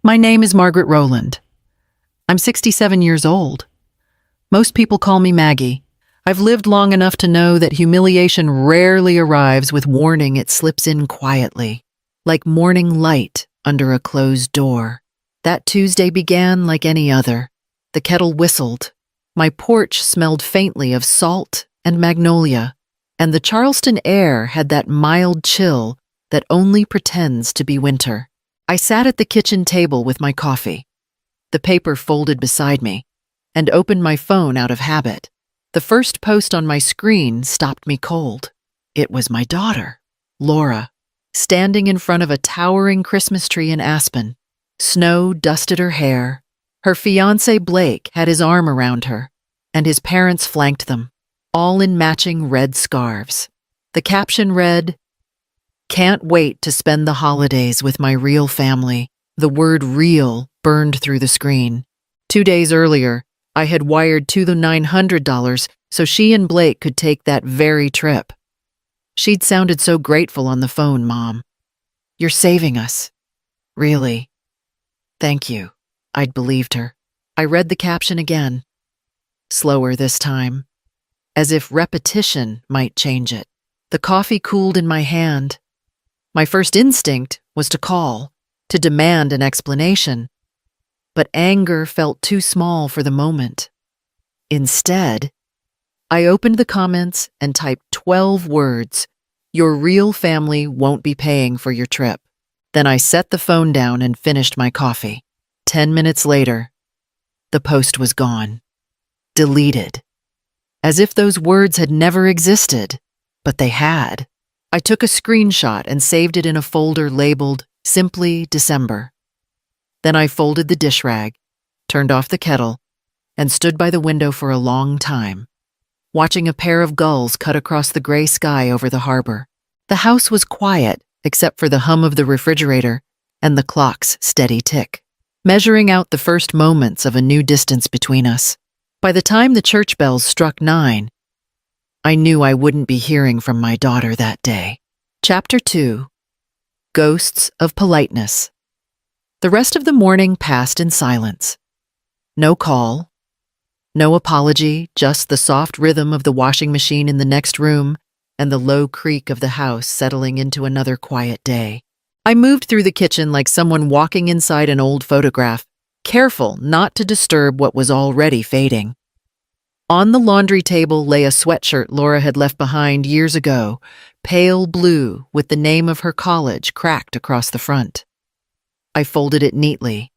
My name is Margaret Rowland. I'm 67 years old. Most people call me Maggie. I've lived long enough to know that humiliation rarely arrives with warning. It slips in quietly, like morning light under a closed door. That Tuesday began like any other. The kettle whistled. My porch smelled faintly of salt and magnolia, and the Charleston air had that mild chill that only pretends to be winter. I sat at the kitchen table with my coffee, the paper folded beside me, and opened my phone out of habit. The first post on my screen stopped me cold. It was my daughter, Laura, standing in front of a towering Christmas tree in Aspen. Snow dusted her hair. Her fiancé Blake had his arm around her, and his parents flanked them, all in matching red scarves. The caption read, "Can't wait to spend the holidays with my real family." The word real burned through the screen. 2 days earlier, I had wired to the $900 so she and Blake could take that very trip. She'd sounded so grateful on the phone, Mom. "You're saving us." "Really?" "Thank you." I'd believed her. I read the caption again, slower this time, as if repetition might change it. The coffee cooled in my hand. My first instinct was to call, to demand an explanation, but anger felt too small for the moment. Instead, I opened the comments and typed 12 words, "Your real family won't be paying for your trip." Then I set the phone down and finished my coffee. 10 minutes later, the post was gone, deleted, as if those words had never existed, but they had. I took a screenshot and saved it in a folder labeled simply December. Then I folded the dish rag, turned off the kettle, and stood by the window for a long time, watching a pair of gulls cut across the gray sky over the harbor. The house was quiet, except for the hum of the refrigerator and the clock's steady tick, measuring out the first moments of a new distance between us. By the time the church bells struck 9, I knew I wouldn't be hearing from my daughter that day. Chapter 2. Ghosts of Politeness. The rest of the morning passed in silence. No call, no apology, just the soft rhythm of the washing machine in the next room and the low creak of the house settling into another quiet day. I moved through the kitchen like someone walking inside an old photograph, careful not to disturb what was already fading. On the laundry table lay a sweatshirt Laura had left behind years ago, pale blue with the name of her college cracked across the front. I folded it neatly,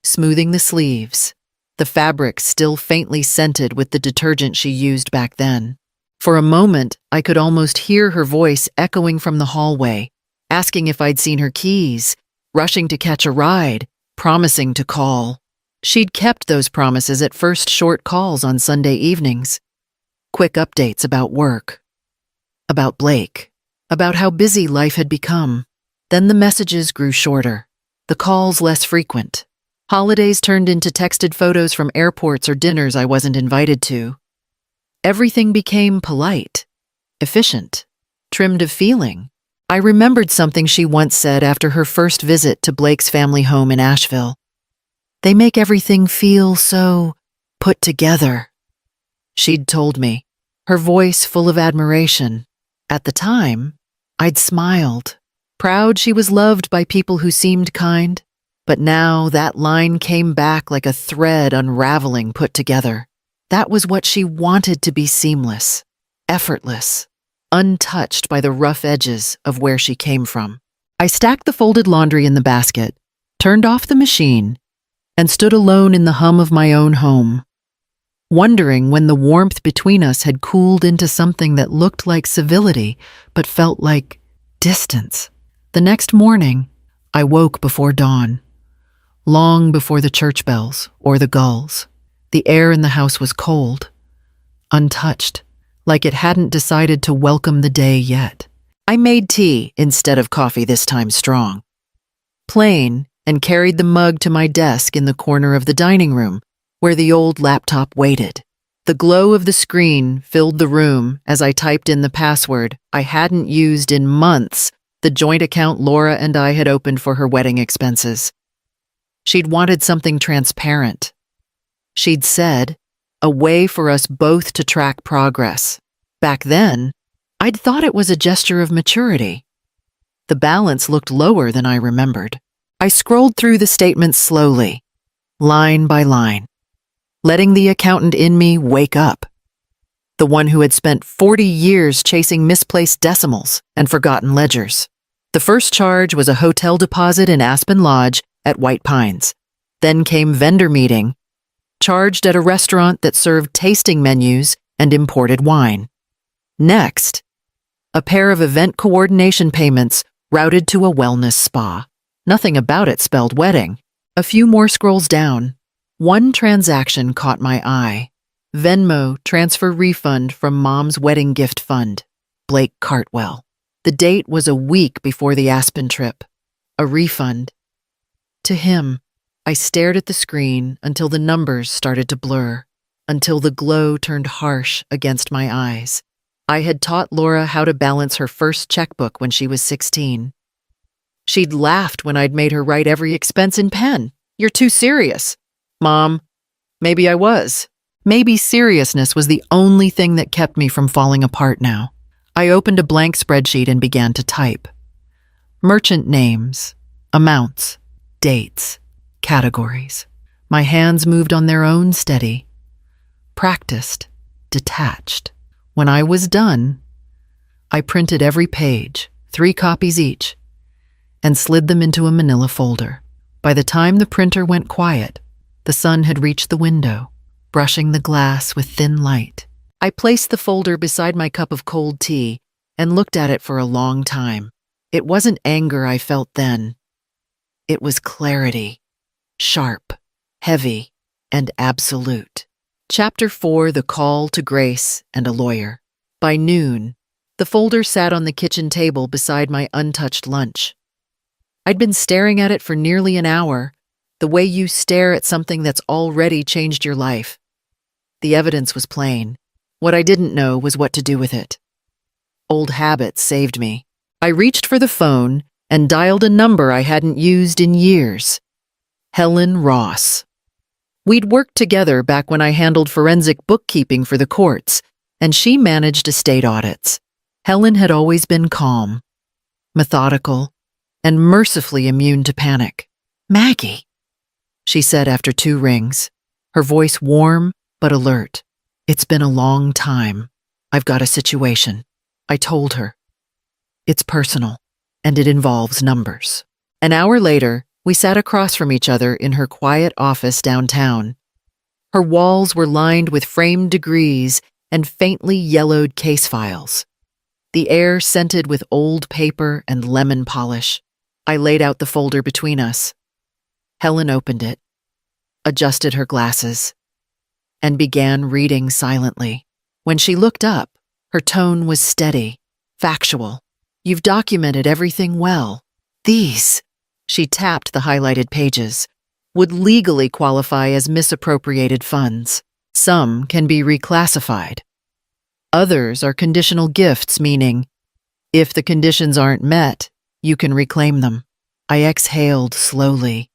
smoothing the sleeves, the fabric still faintly scented with the detergent she used back then. For a moment, I could almost hear her voice echoing from the hallway, asking if I'd seen her keys, rushing to catch a ride, promising to call. She'd kept those promises at first short calls on Sunday evenings. Quick updates about work, about Blake, about how busy life had become. Then the messages grew shorter, the calls less frequent. Holidays turned into texted photos from airports or dinners I wasn't invited to. Everything became polite, efficient, trimmed of feeling. I remembered something she once said after her first visit to Blake's family home in Asheville. "They make everything feel so put together," she'd told me, her voice full of admiration. At the time, I'd smiled, proud she was loved by people who seemed kind. But now that line came back like a thread unraveling put together. That was what she wanted to be: seamless, effortless, untouched by the rough edges of where she came from. I stacked the folded laundry in the basket, turned off the machine, and stood alone in the hum of my own home, wondering when the warmth between us had cooled into something that looked like civility but felt like distance. The next morning, I woke before dawn, long before the church bells or the gulls. The air in the house was cold, untouched, like it hadn't decided to welcome the day yet. I made tea instead of coffee, this time strong, plain, and carried the mug to my desk in the corner of the dining room, where the old laptop waited. The glow of the screen filled the room as I typed in the password I hadn't used in months, the joint account Laura and I had opened for her wedding expenses. She'd wanted something transparent. She'd said, a way for us both to track progress. Back then, I'd thought it was a gesture of maturity. The balance looked lower than I remembered. I scrolled through the statements slowly, line by line, letting the accountant in me wake up. The one who had spent 40 years chasing misplaced decimals and forgotten ledgers. The first charge was a hotel deposit in Aspen Lodge at White Pines. Then came vendor meeting, charged at a restaurant that served tasting menus and imported wine. Next, a pair of event coordination payments routed to a wellness spa. Nothing about it spelled wedding. A few more scrolls down. One transaction caught my eye. Venmo transfer refund from Mom's wedding gift fund. Blake Cartwell. The date was a week before the Aspen trip. A refund. To him, I stared at the screen until the numbers started to blur, until the glow turned harsh against my eyes. I had taught Laura how to balance her first checkbook when she was 16. She'd laughed when I'd made her write every expense in pen. You're too serious. Mom, maybe I was. Maybe seriousness was the only thing that kept me from falling apart now. I opened a blank spreadsheet and began to type. Merchant names, amounts, dates, categories. My hands moved on their own steady. Practiced, detached. When I was done, I printed every page, 3 copies each, and slid them into a manila folder. By the time the printer went quiet, the sun had reached the window, brushing the glass with thin light. I placed the folder beside my cup of cold tea and looked at it for a long time. It wasn't anger I felt then. It was clarity, sharp, heavy, and absolute. Chapter 4, The Call to Grace and a Lawyer. By noon, the folder sat on the kitchen table beside my untouched lunch. I'd been staring at it for nearly an hour, the way you stare at something that's already changed your life. The evidence was plain. What I didn't know was what to do with it. Old habits saved me. I reached for the phone and dialed a number I hadn't used in years. Helen Ross. We'd worked together back when I handled forensic bookkeeping for the courts, and she managed estate audits. Helen had always been calm, methodical, and mercifully immune to panic. Maggie, she said after 2 rings, her voice warm but alert. It's been a long time. I've got a situation. I told her. It's personal, and it involves numbers. An hour later, we sat across from each other in her quiet office downtown. Her walls were lined with framed degrees and faintly yellowed case files. The air scented with old paper and lemon polish. I laid out the folder between us. Helen opened it, adjusted her glasses, and began reading silently. When she looked up, her tone was steady, factual. You've documented everything well. These, she tapped the highlighted pages, would legally qualify as misappropriated funds. Some can be reclassified. Others are conditional gifts, meaning, if the conditions aren't met, you can reclaim them. I exhaled slowly,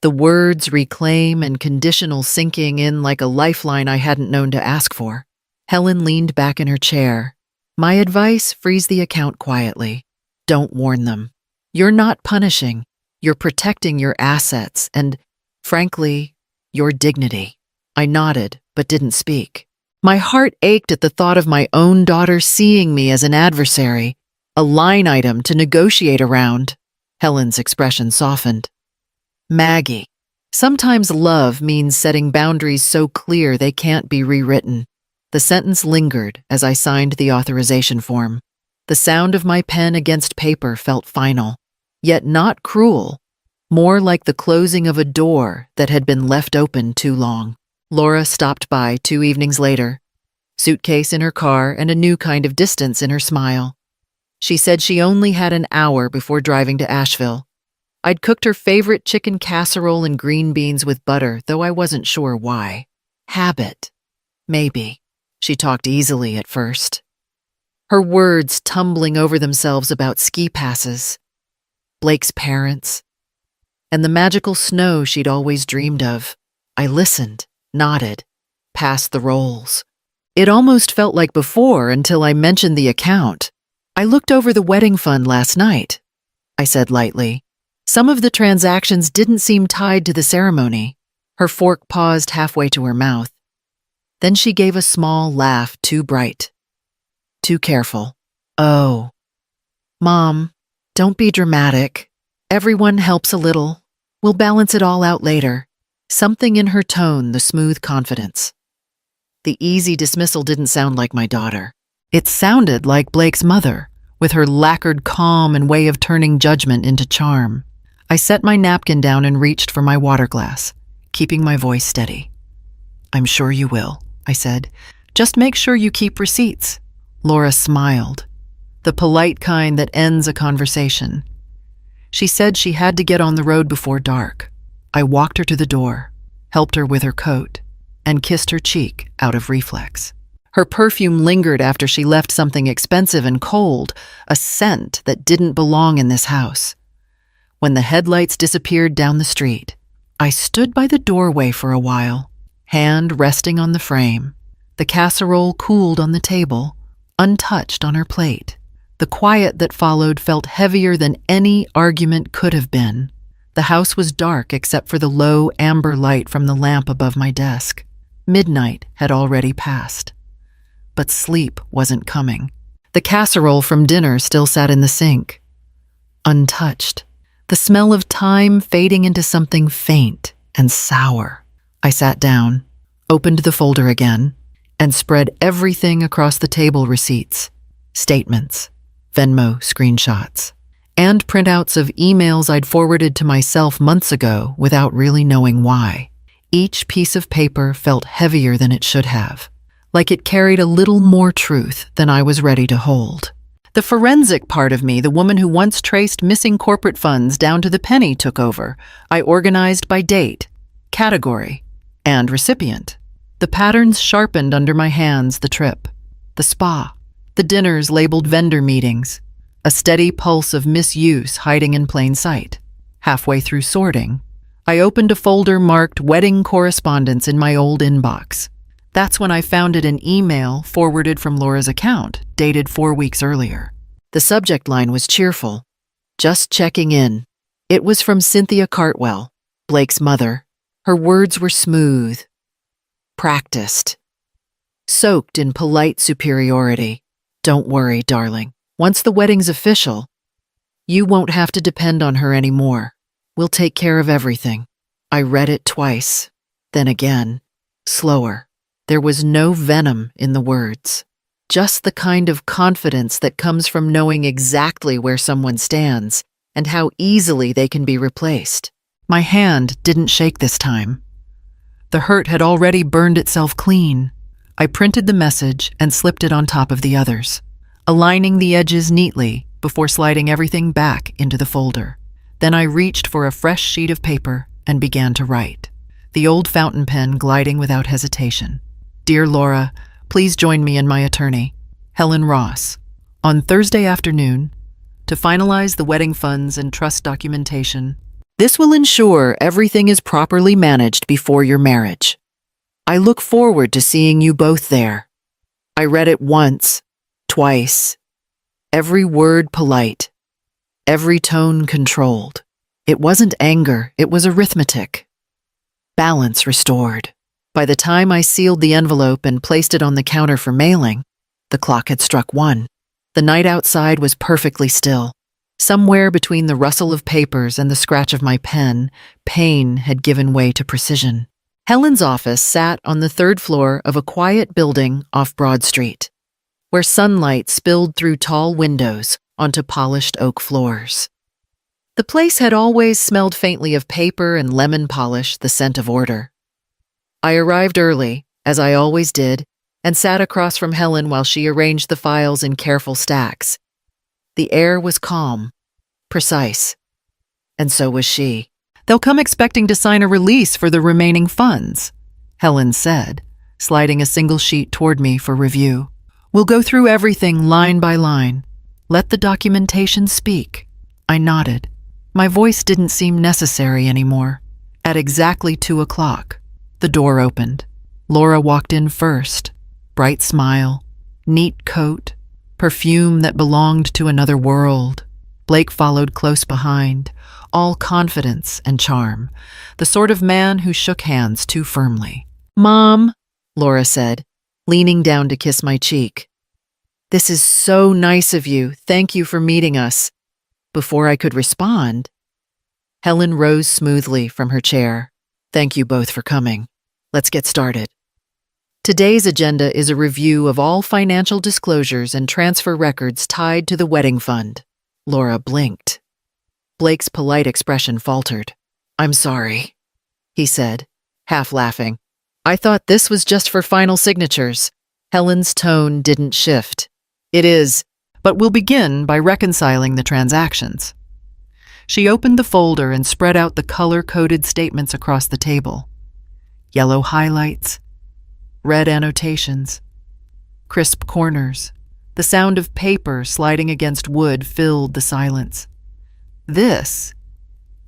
the words reclaim and conditional sinking in like a lifeline I hadn't known to ask for. Helen leaned back in her chair. My advice, freeze the account quietly. Don't warn them. You're not punishing. You're protecting your assets and, frankly, your dignity. I nodded, but didn't speak. My heart ached at the thought of my own daughter seeing me as an adversary, a line item to negotiate around. Helen's expression softened. Maggie, sometimes love means setting boundaries so clear they can't be rewritten. The sentence lingered as I signed the authorization form. The sound of my pen against paper felt final, yet not cruel, more like the closing of a door that had been left open too long. Laura stopped by 2 evenings later, suitcase in her car and a new kind of distance in her smile. She said she only had an hour before driving to Asheville. I'd cooked her favorite chicken casserole and green beans with butter, though I wasn't sure why. Habit. Maybe. She talked easily at first. Her words tumbling over themselves about ski passes, Blake's parents, and the magical snow she'd always dreamed of. I listened, nodded, passed the rolls. It almost felt like before until I mentioned the account. I looked over the wedding fund last night, I said lightly. Some of the transactions didn't seem tied to the ceremony. Her fork paused halfway to her mouth. Then she gave a small laugh, too bright, too careful. Oh, Mom, don't be dramatic. Everyone helps a little. We'll balance it all out later. Something in her tone, the smooth confidence. The easy dismissal didn't sound like my daughter. It sounded like Blake's mother, with her lacquered calm and way of turning judgment into charm. I set my napkin down and reached for my water glass, keeping my voice steady. I'm sure you will, I said. Just make sure you keep receipts. Laura smiled, the polite kind that ends a conversation. She said she had to get on the road before dark. I walked her to the door, helped her with her coat, and kissed her cheek out of reflex. Her perfume lingered after she left something expensive and cold, a scent that didn't belong in this house. When the headlights disappeared down the street, I stood by the doorway for a while, hand resting on the frame. The casserole cooled on the table, untouched on her plate. The quiet that followed felt heavier than any argument could have been. The house was dark except for the low amber light from the lamp above my desk. Midnight had already passed. But sleep wasn't coming. The casserole from dinner still sat in the sink, untouched. The smell of time fading into something faint and sour. I sat down, opened the folder again, and spread everything across the table: receipts, statements, Venmo screenshots, and printouts of emails I'd forwarded to myself months ago without really knowing why. Each piece of paper felt heavier than it should have, like it carried a little more truth than I was ready to hold. The forensic part of me, the woman who once traced missing corporate funds down to the penny, took over. I organized by date, category, and recipient. The patterns sharpened under my hands: the trip, the spa, the dinners labeled vendor meetings, a steady pulse of misuse hiding in plain sight. Halfway through sorting, I opened a folder marked wedding correspondence in my old inbox. That's when I found an email forwarded from Laura's account, dated 4 weeks earlier. The subject line was cheerful. Just checking in. It was from Cynthia Cartwell, Blake's mother. Her words were smooth, practiced, soaked in polite superiority. Don't worry, darling. Once the wedding's official, you won't have to depend on her anymore. We'll take care of everything. I read it twice, then again, slower. There was no venom in the words, just the kind of confidence that comes from knowing exactly where someone stands and how easily they can be replaced. My hand didn't shake this time. The hurt had already burned itself clean. I printed the message and slipped it on top of the others, aligning the edges neatly before sliding everything back into the folder. Then I reached for a fresh sheet of paper and began to write, the old fountain pen gliding without hesitation. Dear Laura, please join me and my attorney, Helen Ross, on Thursday afternoon to finalize the wedding funds and trust documentation. This will ensure everything is properly managed before your marriage. I look forward to seeing you both there. I read it once, twice, every word polite, every tone controlled. It wasn't anger, it was arithmetic. Balance restored. By the time I sealed the envelope and placed it on the counter for mailing, the clock had struck 1. The night outside was perfectly still. Somewhere between the rustle of papers and the scratch of my pen, pain had given way to precision. Helen's office sat on the 3rd floor of a quiet building off Broad Street, where sunlight spilled through tall windows onto polished oak floors. The place had always smelled faintly of paper and lemon polish, the scent of order. I arrived early, as I always did, and sat across from Helen while she arranged the files in careful stacks. The air was calm, precise, and so was she. They'll come expecting to sign a release for the remaining funds, Helen said, sliding a single sheet toward me for review. We'll go through everything line by line. Let the documentation speak. I nodded. My voice didn't seem necessary anymore. At exactly 2 o'clock, the door opened. Laura walked in first. Bright smile, neat coat, perfume that belonged to another world. Blake followed close behind, all confidence and charm, the sort of man who shook hands too firmly. "Mom," Laura said, leaning down to kiss my cheek. "This is so nice of you. Thank you for meeting us." Before I could respond, Helen rose smoothly from her chair. "Thank you both for coming. Let's get started." Today's agenda is a review of all financial disclosures and transfer records tied to the wedding fund. Laura blinked. Blake's polite expression faltered. "I'm sorry," he said, half laughing. "I thought this was just for final signatures." Helen's tone didn't shift. "It is, but we'll begin by reconciling the transactions." She opened the folder and spread out the color-coded statements across the table. Yellow highlights, red annotations, crisp corners. The sound of paper sliding against wood filled the silence. "This,"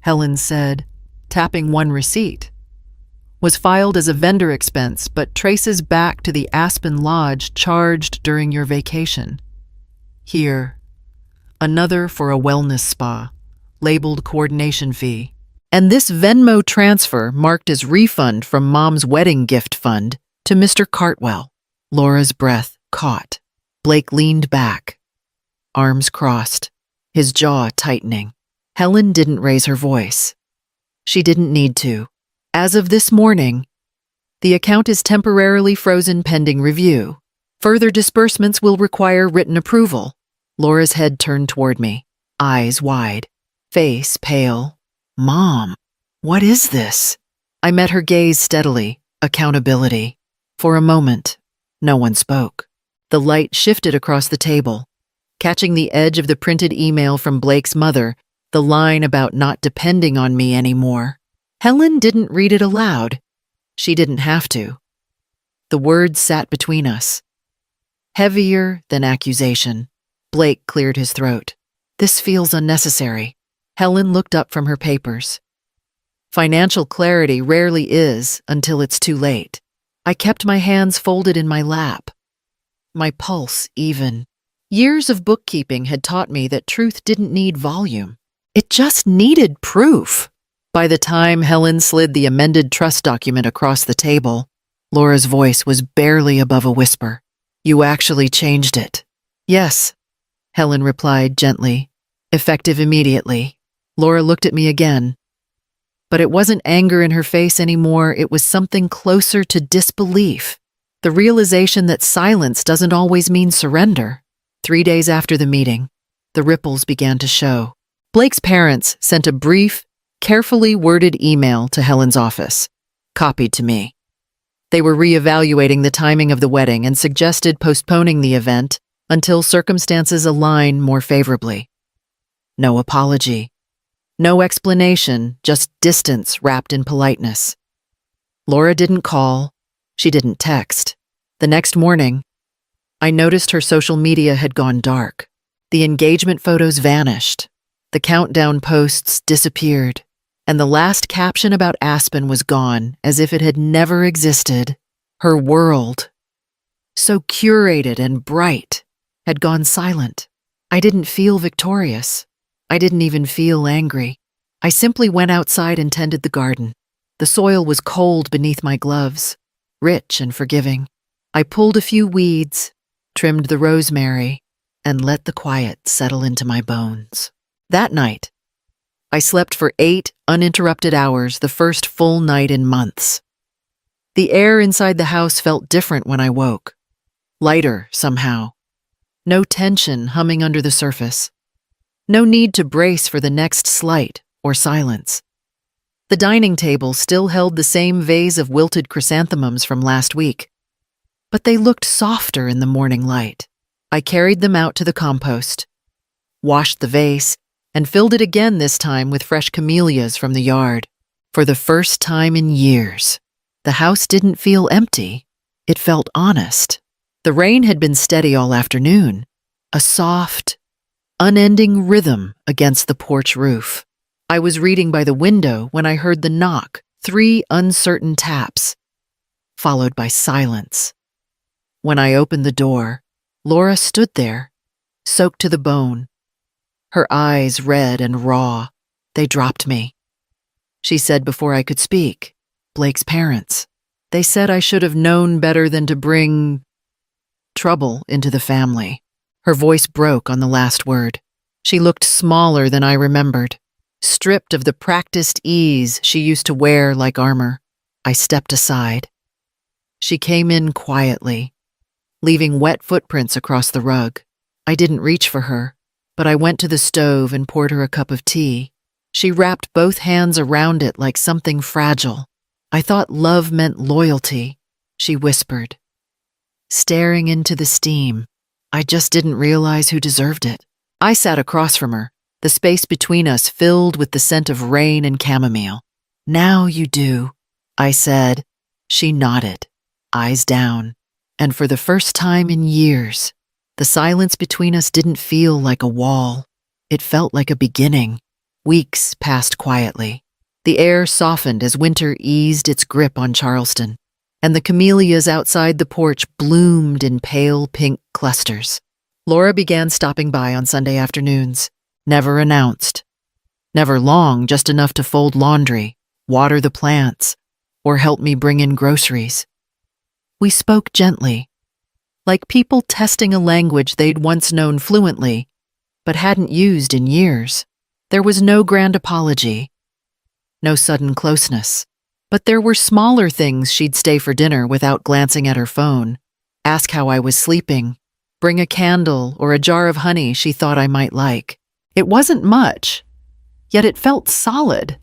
Helen said, tapping one receipt, "was filed as a vendor expense but traces back to the Aspen Lodge charged during your vacation. Here, another for a wellness spa, labeled coordination fee. And this Venmo transfer marked as refund from Mom's wedding gift fund to Mr. Cartwell." Laura's breath caught. Blake leaned back, arms crossed, his jaw tightening. Helen didn't raise her voice. She didn't need to. "As of this morning, the account is temporarily frozen pending review. Further disbursements will require written approval." Laura's head turned toward me, eyes wide, face pale. "Mom, what is this?" I met her gaze steadily. Accountability. For a moment, no one spoke. The light shifted across the table, catching the edge of the printed email from Blake's mother, the line about not depending on me anymore. Helen didn't read it aloud. She didn't have to. The words sat between us. Heavier than accusation. Blake cleared his throat. "This feels unnecessary." Helen looked up from her papers. Financial clarity rarely is until it's too late. I kept my hands folded in my lap, my pulse even. Years of bookkeeping had taught me that truth didn't need volume. It just needed proof. By the time Helen slid the amended trust document across the table, Laura's voice was barely above a whisper. "You actually changed it." "Yes," Helen replied gently, "effective immediately." Laura looked at me again. But it wasn't anger in her face anymore, it was something closer to disbelief. The realization that silence doesn't always mean surrender. 3 days after the meeting, the ripples began to show. Blake's parents sent a brief, carefully worded email to Helen's office, copied to me. They were reevaluating the timing of the wedding and suggested postponing the event until circumstances align more favorably. No apology. No explanation, just distance wrapped in politeness. Laura didn't call. She didn't text. The next morning, I noticed her social media had gone dark. The engagement photos vanished. The countdown posts disappeared. And the last caption about Aspen was gone, as if it had never existed. Her world, so curated and bright, had gone silent. I didn't feel victorious. I didn't even feel angry. I simply went outside and tended the garden. The soil was cold beneath my gloves, rich and forgiving. I pulled a few weeds, trimmed the rosemary, and let the quiet settle into my bones. That night, I slept for 8 uninterrupted hours, the first full night in months. The air inside the house felt different when I woke. Lighter, somehow. No tension humming under the surface. No need to brace for the next slight or silence. The dining table still held the same vase of wilted chrysanthemums from last week, but they looked softer in the morning light. I carried them out to the compost, washed the vase, and filled it again this time with fresh camellias from the yard. For the first time in years, the house didn't feel empty. It felt honest. The rain had been steady all afternoon, a soft, unending rhythm against the porch roof. I was reading by the window when I heard the knock, 3 uncertain taps, followed by silence. When I opened the door, Laura stood there, soaked to the bone. Her eyes red and raw. They dropped me. She said before I could speak, "Blake's parents. They said I should have known better than to bring trouble into the family." Her voice broke on the last word. She looked smaller than I remembered, stripped of the practiced ease she used to wear like armor. I stepped aside. She came in quietly, leaving wet footprints across the rug. I didn't reach for her, but I went to the stove and poured her a cup of tea. She wrapped both hands around it like something fragile. "I thought love meant loyalty," she whispered, staring into the steam. "I just didn't realize who deserved it." I sat across from her, the space between us filled with the scent of rain and chamomile. "Now you do," I said. She nodded, eyes down, and for the first time in years, the silence between us didn't feel like a wall. It felt like a beginning. Weeks passed quietly. The air softened as winter eased its grip on Charleston, and the camellias outside the porch bloomed in pale pink clusters. Laura began stopping by on Sunday afternoons, never announced. Never long, just enough to fold laundry, water the plants, or help me bring in groceries. We spoke gently, like people testing a language they'd once known fluently, but hadn't used in years. There was no grand apology, no sudden closeness, but there were smaller things. She'd stay for dinner without glancing at her phone, ask how I was sleeping, bring a candle or a jar of honey she thought I might like. It wasn't much, yet it felt solid,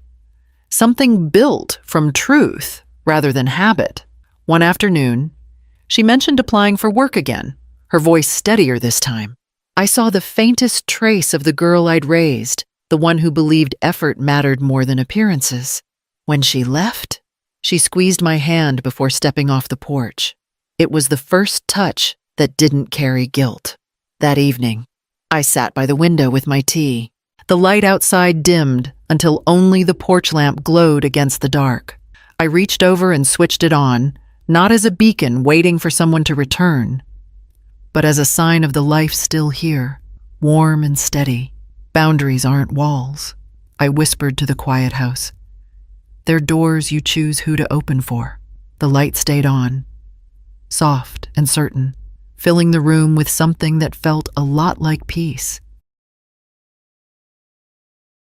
something built from truth rather than habit. One afternoon, she mentioned applying for work again, her voice steadier this time. I saw the faintest trace of the girl I'd raised, the one who believed effort mattered more than appearances. When she left, she squeezed my hand before stepping off the porch. It was the first touch that didn't carry guilt. That evening, I sat by the window with my tea. The light outside dimmed until only the porch lamp glowed against the dark. I reached over and switched it on, not as a beacon waiting for someone to return, but as a sign of the life still here, warm and steady. "Boundaries aren't walls," I whispered to the quiet house. "They're doors you choose who to open for." The light stayed on, soft and certain, filling the room with something that felt a lot like peace.